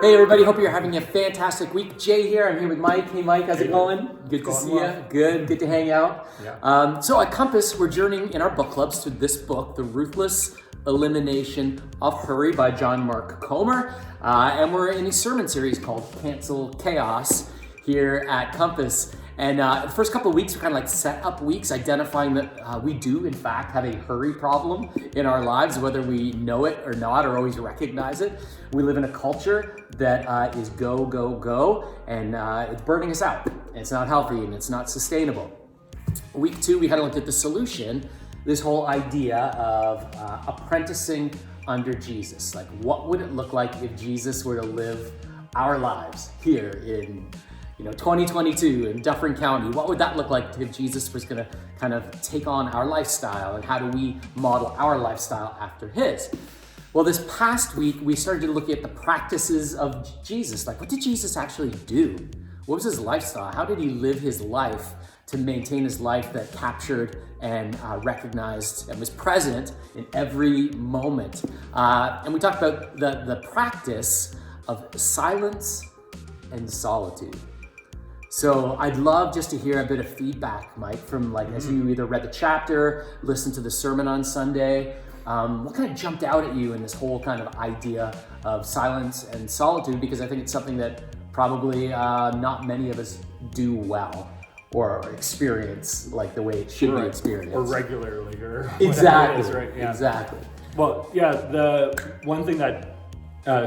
Hey everybody, hope you're having a fantastic week. Jay here, I'm here with Mike. Hey Mike, how's it going? Good to see you. Good to hang out. Yeah. So at Compass, we're journeying in our book clubs to this book, The Ruthless Elimination of Hurry by John Mark Comer. And we're in a sermon series called Cancel Chaos here at Compass. And the first couple of weeks were kind of like set-up weeks, identifying that we do, in fact, have a hurry problem in our lives, whether we know it or not, or always recognize it. We live in a culture that is go, go, go, and it's burning us out. It's not healthy and it's not sustainable. Week 2, we had to look at the solution, this whole idea of apprenticing under Jesus. Like, what would it look like if Jesus were to live our lives here in 2022 in Dufferin County? What would that look like if Jesus was going to kind of take on our lifestyle, and how do we model our lifestyle after his? Well, this past week, we started to look at the practices of Jesus. Like, what did Jesus actually do? What was his lifestyle? How did he live his life to maintain his life that captured and recognized and was present in every moment? And we talked about the practice of silence and solitude. So I'd love just to hear a bit of feedback, Mike, from as you either read the chapter, listened to the sermon on Sunday. What kind of jumped out at you in this whole kind of idea of silence and solitude? Because I think it's something that probably not many of us do well or experience like the way it should be experienced. Or regularly, or exactly. It is, right? Yeah. Exactly. Well, yeah, the one thing that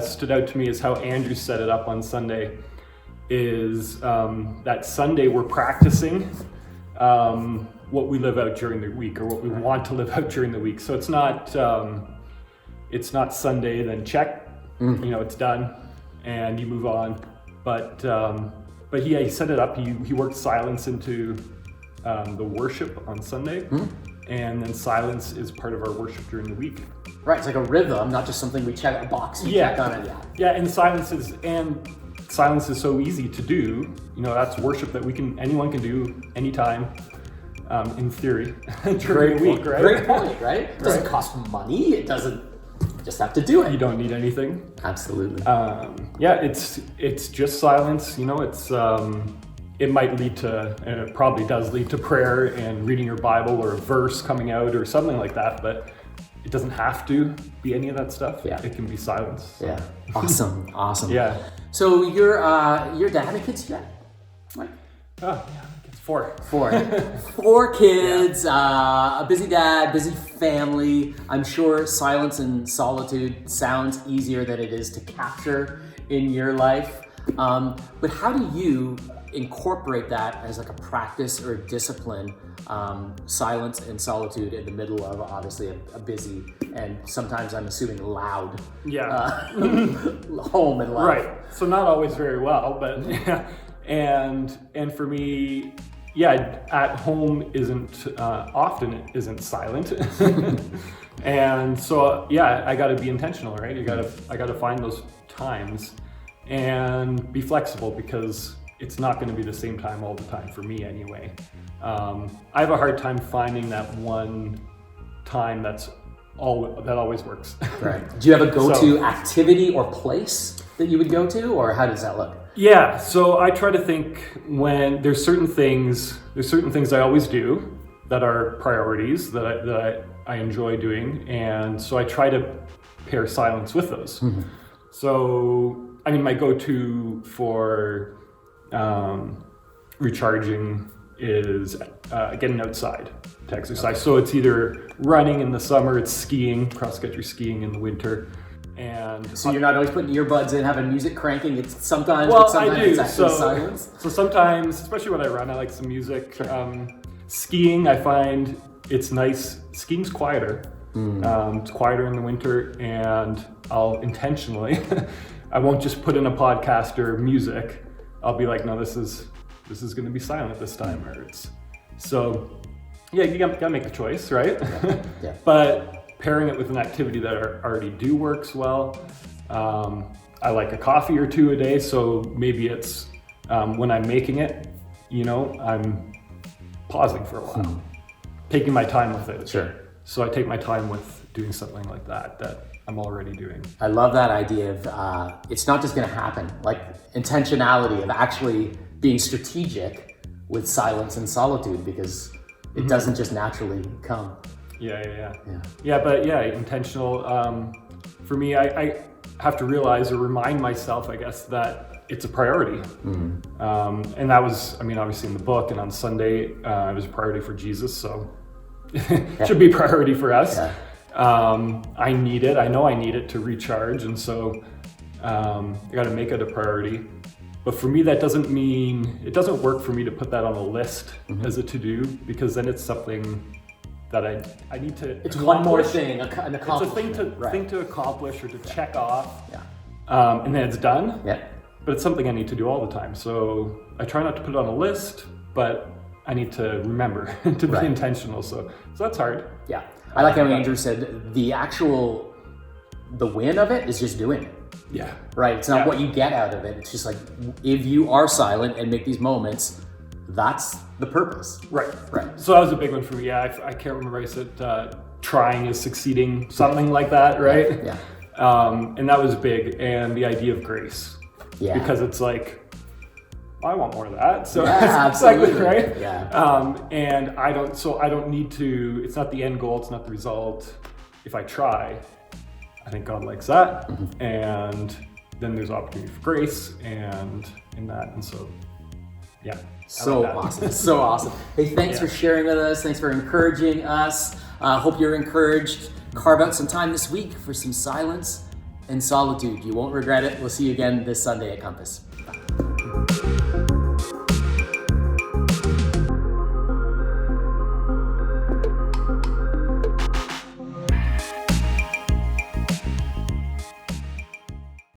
stood out to me is how Andrew set it up on Sunday. Is that Sunday we're practicing what we live out during the week, or what we want to live out during the week. So it's not Sunday then check, it's done and you move on. But he set it up. He worked silence into the worship on Sunday, and then silence is part of our worship during the week. Right, it's like a rhythm, not just something we check a box. Check on it. Yeah, and silence is so easy to do. That's worship that anyone can do anytime, in theory, during the week, right? Great point, right? It doesn't cost money. It doesn't. You just have to do it. You don't need anything. Absolutely. It's just silence. It might lead to, and it probably does lead to prayer and reading your Bible or a verse coming out or something like that, but it doesn't have to be any of that stuff. Yeah. It can be silence. So. Yeah. Awesome. Yeah. So your dad, how many kids you got, Mike? Oh, yeah, it's 4. 4 kids, a busy dad, busy family. I'm sure silence and solitude sounds easier than it is to capture in your life. But how do you incorporate that as like a practice or a discipline, silence and solitude in the middle of obviously a busy and sometimes I'm assuming loud home and life? Right. So not always very well, but yeah. And for me, at home often isn't silent. And so I got to be intentional, right? I got to find those times and be flexible, because it's not going to be the same time all the time for me anyway. I have a hard time finding that one time that always works. Right. Do you have a go-to activity or place that you would go to, or how does that look? Yeah. So I try to think when there's certain things I always do that are priorities that I enjoy doing, and so I try to pair silence with those. Mm-hmm. So my go-to for recharging is getting outside to exercise. Okay. So it's either running in the summer, it's skiing, cross-country skiing in the winter. And so you're not always putting earbuds in, having music cranking. It's sometimes, I do. It's actually silence. So sometimes, especially when I run, I like some music. Sure. Skiing, I find it's nice. Skiing's quieter. It's quieter in the winter, and I'll intentionally, I won't just put in a podcast or music. I'll be like, no, this is going to be silent this time. You gotta make the choice, right? Yeah. But pairing it with an activity that I already do works well. I like a coffee or 2 a day, so maybe it's when I'm making it, I'm pausing for a while, taking my time with it. Sure. So I take my time with doing something like that I'm already doing. I love that idea of it's not just going to happen, like intentionality of actually being strategic with silence and solitude, because it doesn't just naturally come. Yeah. But intentional. For me, I have to realize or remind myself, I guess, that it's a priority. And that was, obviously in the book and on Sunday, it was a priority for Jesus, so it should be a priority for us. Yeah. I need it. I know I need it to recharge, and so I got to make it a priority. But for me, that doesn't mean, it doesn't work for me to put that on a list as a to-do, because then it's something that I need to It's accomplish. one more thing, an accomplishment. It's a thing to accomplish or to check off, Yeah. and then it's done. Yeah. But it's something I need to do all the time. So I try not to put it on a list, but I need to remember to be intentional. So that's hard. Yeah. I like how Andrew said the win of it is just doing it. Yeah. Right. It's not what you get out of it. It's just like, if you are silent and make these moments, that's the purpose. Right. Right. So that was a big one for me. Yeah, I can't remember. I said trying is succeeding, something like that, right? Yeah. And that was big. And the idea of grace. Yeah. Because it's like, I want more of that. So Yeah, it's like, absolutely. right? Yeah. And I don't need to, it's not the end goal, it's not the result. If I try, I think God likes that. And then there's opportunity for grace and in that. And so, yeah. So awesome. So awesome. Hey, thanks for sharing with us. Thanks for encouraging us. Hope you're encouraged. Carve out some time this week for some silence and solitude. You won't regret it. We'll see you again this Sunday at Compass.